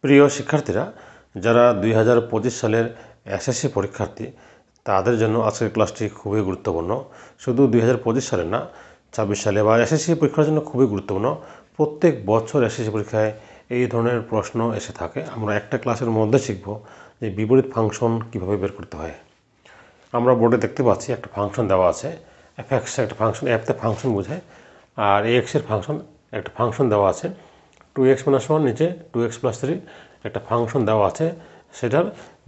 প্রিয় শিক্ষার্থীরা, যারা 2025 সালের এসএসসি পরীক্ষার্থী তাদের জন্য আজকের ক্লাসটি খুবই গুরুত্বপূর্ণ। শুধু 2025 সালে না, 26 সালে বা এসএসসি পরীক্ষার জন্য খুবই গুরুত্বপূর্ণ। প্রত্যেক বছর এসএসসি পরীক্ষায় এই ধরনের প্রশ্ন এসে থাকে। আমরা একটা ক্লাসের মধ্যে শিখব যে বিপরীত ফাংশন কীভাবে বের করতে হয়। আমরা বোর্ডে দেখতে পাচ্ছি একটা ফাংশন দেওয়া আছে, এফএক্স একটা ফাংশন, এফতে ফাংশন বোঝায়, আর এক্সের ফাংশন একটা ফাংশন দেওয়া আছে। 2x - 1 নিচে 2x + 3 একটা ফাংশন দেওয়া আছে, সেটার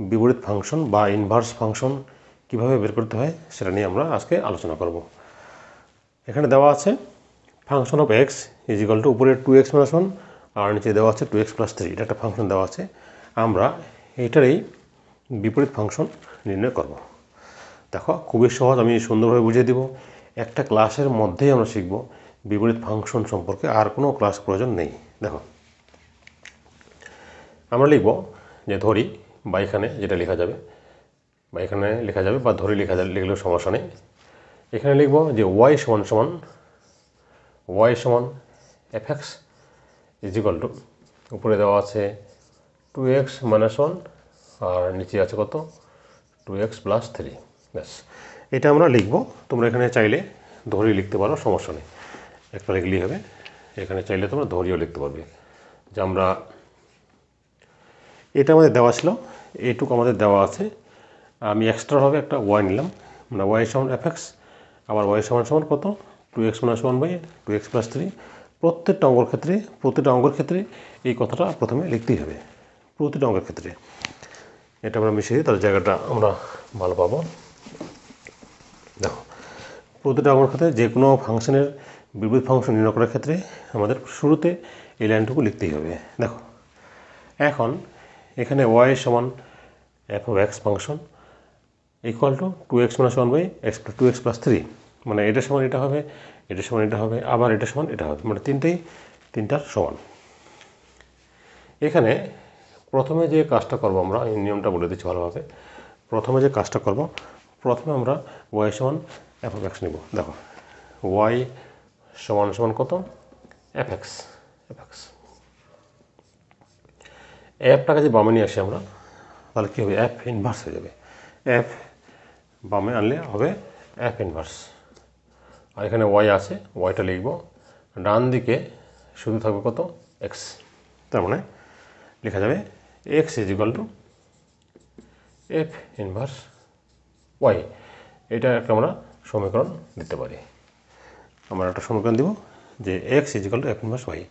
বিপরীত ফাংশন বা ইনভার্স ফাংশন কীভাবে বের করতে হয় সেটা নিয়ে আমরা আজকে আলোচনা করব। এখানে দেওয়া আছে function of x is equal two উপরে 2x - 1 আর নিচে দেওয়া আছে 2x + 3, এটা একটা ফাংশন দেওয়া আছে। আমরা এটারই বিপরীত ফাংশন নির্ণয় করব। দেখো, খুবই সহজ, আমি সুন্দরভাবে বুঝিয়ে দিব। একটা ক্লাসের মধ্যেই আমরা শিখব বিপরীত ফাংশন সম্পর্কে, আর কোনো ক্লাস প্রয়োজন নেই। দেখো, আমরা লিখব যে ধরি, বা এখানে যেটা লেখা যাবে, বা ধরি লিখলেও সমস্যা নেই। এখানে লিখব যে y সমান fx ইজ ইকুয়াল টু উপরে দেওয়া আছে 2x - 1 আর নিচে আছে কত 2x + 3। ব্যাস, এটা আমরা লিখব। তোমরা এখানে চাইলে ধরি লিখতে পারো, সমস্যা নেই, একটা লিখলেই হবে। এখানে চাইলে তোমরা ধরিও লিখতে পারবে। যে আমরা এটা আমাদের দেওয়া ছিল, এইটুকু আমাদের দেওয়া আছে। আমি এক্সট্রাভাবে একটা y নিলাম, মানে y সমান fx, আবার y সমান কত 2x - 1/2x + 3। প্রতিটা অঙ্গের ক্ষেত্রে এই কথাটা প্রথমে লিখতেই হবে, প্রতিটা অঙ্গের ক্ষেত্রে। এটা আমরা মিশিয়ে তার জায়গাটা আমরা ভালো পাবো। দেখো, প্রতিটা অঙ্গের ক্ষেত্রে যে কোনো ফাংশনের বিপরীত ফাংশন নির্ণয় করার ক্ষেত্রে আমাদের শুরুতে এই লাইনটুকু লিখতেই হবে। দেখো, এখন এখানে y সমান f(x) function equal to 2x - 1/2x + 3, মানে এটা সমান এটা হবে, এটা সমান এটা হবে, আবার এটা সমান এটা হবে, মানে তিনটার সমান। এখানে প্রথমে যে কাজটা করব, আমরা এই নিয়মটা বলে দিচ্ছি ভালোভাবে। প্রথমে যে কাজটা করব, প্রথমে আমরা y সমান f(x) নিব। দেখো, y সমান কত fx, এফটাকে যে বামে নিয়ে আসি আমরা, তাহলে কী হবে, এফ ইনভার্স হয়ে যাবে। এফ বামে আনলে হবে এফ ইনভার্স। আর এখানে ওয়াই আছে, ওয়াইটা লিখব, ডান দিকে শুধু থাকবে কত এক্স। তার মানে লেখা যাবে x is equal to f inverse y. এটা একটা আমরা সমীকরণ দিতে পারি। আমরা একটা সমীকরণ দিব যে x is equal to f inverse y.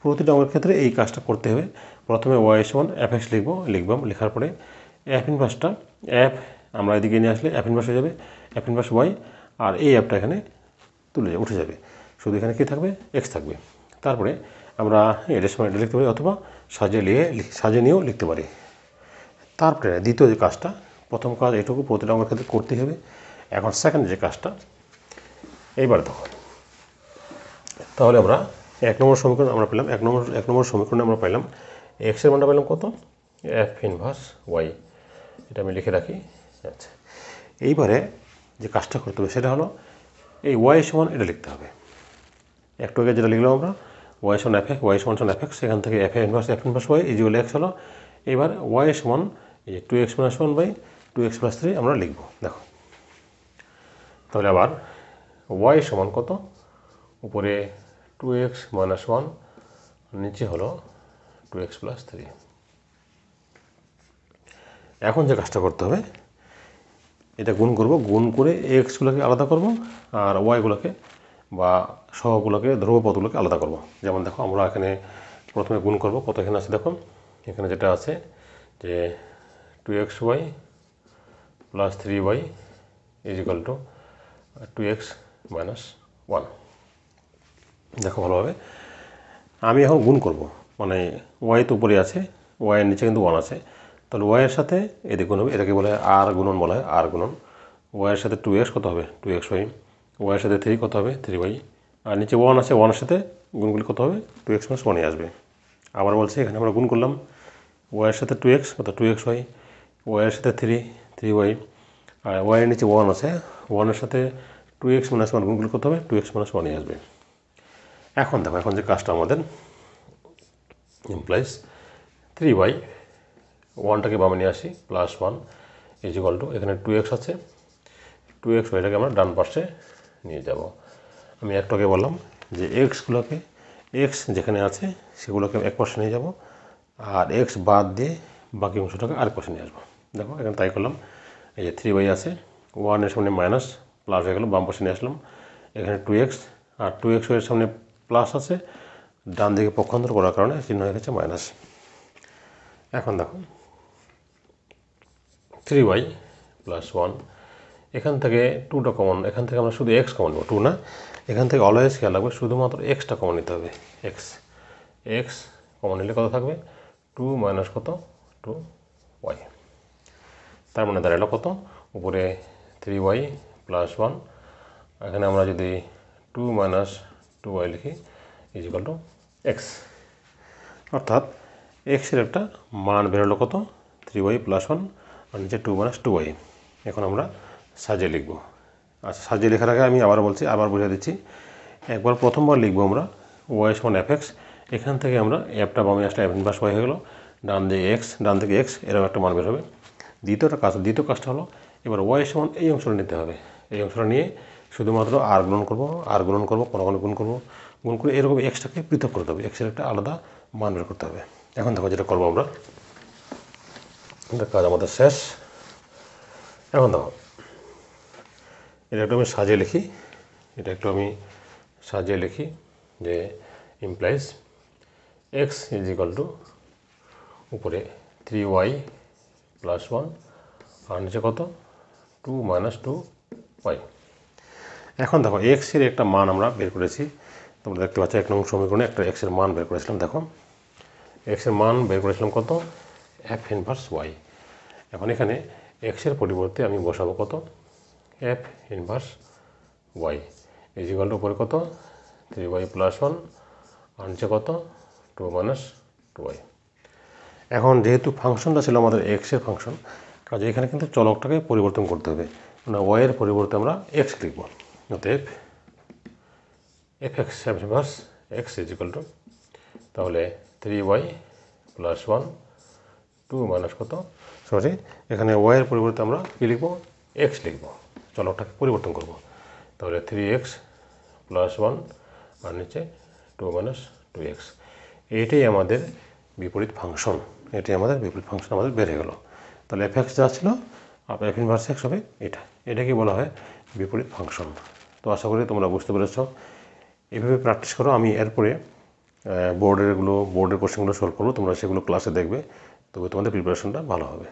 প্রতিটা অঙ্গের ক্ষেত্রে এই কাজটা করতে হবে। প্রথমে ওয়াই সমান fx লিখলাম, লেখার পরে এফ ইনভার্সটা, এফ আমরা এদিকে নিয়ে আসলে এফ ইনভার্স হয়ে যাবে, এফ ইনভার্স ওয়াই, আর এই অ্যাপটা এখানে উঠে যাবে। শুধু এখানে কী থাকবে, এক্স থাকবে। তারপরে আমরা এটার সময় এটা লিখতে পারি, অথবা সাজিয়ে নিয়েও লিখতে পারি। তারপরে দ্বিতীয় যে কাজটা, প্রথম কাজ এটুকু প্রতিটা অঙ্গের ক্ষেত্রে করতেই হবে। এখন সেকেন্ড যে কাজটা, এইবার দেখো, তাহলে আমরা এক নম্বর সমীকরণ আমরা পেলাম, এক নম্বর সমীকরণে আমরা পেলাম এক্সের মানটা পেলাম কত এফ ইনভার্স ওয়াই। এটা আমি লিখে রাখি। আচ্ছা, এইবারে যে কাজটা করতে হবে সেটা হলো এই ওয়াই সমান এটা লিখতে হবে। একটু আগে যেটা লিখলাম আমরা, ওয়াই সমান এফএক্স, সেখান থেকে f inverse y is equal x হলো। এবার ওয়াই সমান এই যে 2x - 1/2x + 3 আমরা লিখব। দেখো, তাহলে আবার ওয়াই সমান কত, উপরে 2x - 1, নিচে হলো 2x + 3। এখন যে কাজটা করতে হবে, এটা গুণ করব, গুণ করে এক্সগুলোকে আলাদা করব আর ওয়াইগুলোকে বা সহগুলোকে, ধ্রুবপদগুলোকে আলাদা করব। যেমন দেখো, আমরা এখানে প্রথমে গুণ করব, কত এখানে আছে দেখো, এখানে যেটা আছে যে 2xy + 3y is equal two 2x - 1। দেখো ভালোভাবে, আমি এখন গুণ করব, মানে ওয়াই তো উপরে আছে, ওয়াইয়ের নিচে কিন্তু 1 আছে, তাহলে ওয়াইয়ের সাথে এদিকে গুণ হবে, এটাকে বলা হয় আর গুণন, বলা হয় আর গুণন। ওয়াইয়ের সাথে 2x কত হবে 2xy, ওয়াইয়ের সাথে 3 কত হবে 3y, আর নিচে 1 আছে, 1-এর সাথে গুণগুলি কত হবে 2x - 1 আসবে। আবার বলছে, এখানে আমরা গুণ করলাম, ওয়াইয়ের সাথে 2x কত 2xy, ওয়াইয়ের সাথে 3y, আর ওয়াইয়ের নিচে 1 আছে, 1-এর সাথে 2x - 1 গুণগুলি কত হবে 2x - 1 আসবে। এখন দেখো, এখন যে কাজটা আমাদের ইমপ্লাইজ 3y, 1টাকে বামে নিয়ে আসি, +1 ইজিক্যাল টু এখানে 2x আছে, 2x ওইটাকে আমরা ডান পাশে নিয়ে যাব। আমি একটাকে বললাম যে এক্সগুলোকে, এক্স যেখানে আছে সেগুলোকে এক পাশে নিয়ে যাব, আর এক্স বাদ দিয়ে বাকি অংশটাকে আরেক পাশে নিয়ে আসবো। দেখো এখানে তাই করলাম। এই যে 3y আছে, 1-এর সামনে মাইনাস, প্লাস হয়ে গেল, বাম পাশে নিয়ে আসলাম। এখানে 2x, আর 2x এর সামনে প্লাস আছে, ডান দিকে পক্ষান্তর করার কারণে চিহ্ন হয়ে গেছে মাইনাস। এখন দেখো 3y + 1, এখান থেকে 2টা কমন, এখান থেকে আমরা শুধু x কমন নেব, 2 না, এখান থেকে অলওয়েজ খেয়াল রাখবে শুধুমাত্র xটা কমন নিতে হবে। x কমন নিলে কত থাকবে? 2 মাইনাস কত? 2y। তার মানে দাঁড়ালো কত? উপরে 3y + 1, এখানে আমরা যদি 2 মাইনাস 2y লিখি ইজিক্যাল টু x, অর্থাৎ এক্সের একটা মান বেরোলো কত? 3y + 1, আর নিচে 2 মাইনাস 2y। এখন আমরা সাজিয়ে লিখব। আচ্ছা, সাজিয়ে লেখার আগে আমি আবার বলছি, আবার বুঝিয়ে দিচ্ছি। একবার প্রথমবার লিখবো আমরা y = f(x), এখান থেকে আমরা অ্যাপটা বামে আসলে f ইনভার্স y হয়ে গেল, ডান দিকে x, ডান থেকে x, এরকম একটা মান বের হবে। দ্বিতীয় কাজটা হলো এবার y সমান এই অংশটা নিতে হবে। এই অংশটা নিয়ে শুধুমাত্র আর গুণন করবো, কোনো গুণ করে এরকম এক্সটাকে পৃথক করতে হবে, এক্সের একটা আলাদা মান বের করতে হবে। এখন দেখো যেটা করবো আমরা, এটা কাজ আমাদের শেষ। এখন দেখো এটা একটু আমি সাজিয়ে লিখি, যে ইমপ্লাইজ x ইজিক্যাল টু উপরে 3y + 1, আর নিচে কত? 2 মাইনাস 2y। এখন দেখো এক্সের একটা মান আমরা বের করেছি, তোমরা দেখতে পাচ্ছ 1 নং সমীকরণে একটা এক্সের মান বের করেছিলাম। দেখো এক্সের মান বের করেছিলাম কত? f inverse y। এখন এখানে এক্সের পরিবর্তে আমি বসাবো কত? f inverse y is equal to উপরে কত? 3y + 1, আর নিচে কত? 2 মাইনাস 2y। এখন যেহেতু ফাংশনটা ছিল আমাদের এক্সের ফাংশন, কাজে এখানে কিন্তু চলকটাকে পরিবর্তন করতে হবে, মানে y এর পরিবর্তে আমরা x লিখব। অতএব f(x) inverse x is equal two, তাহলে 3y + 1, 2 মাইনাস কত? এখানে y এর পরিবর্তে আমরা কী লিখব? x লিখব, চলকটাকে পরিবর্তন করব। তাহলে 3x + 1, আর নিচে 2 মাইনাস 2x। এইটাই আমাদের বিপরীত ফাংশন, আমাদের বের হয়ে গেল। তাহলে f(x) যা ছিল, f ইনভার্স x হবে এটাকে বলা হয় বিপরীত ফাংশন। তো আশা করি তোমরা বুঝতে পেরেছ। এভাবে প্র্যাকটিস করো। আমি এরপরে বোর্ডের কোশ্চেনগুলো সলভ করবো, তোমরা সেগুলো ক্লাসে দেখবে, তবে তোমাদের প্রিপারেশনটা ভালো হবে।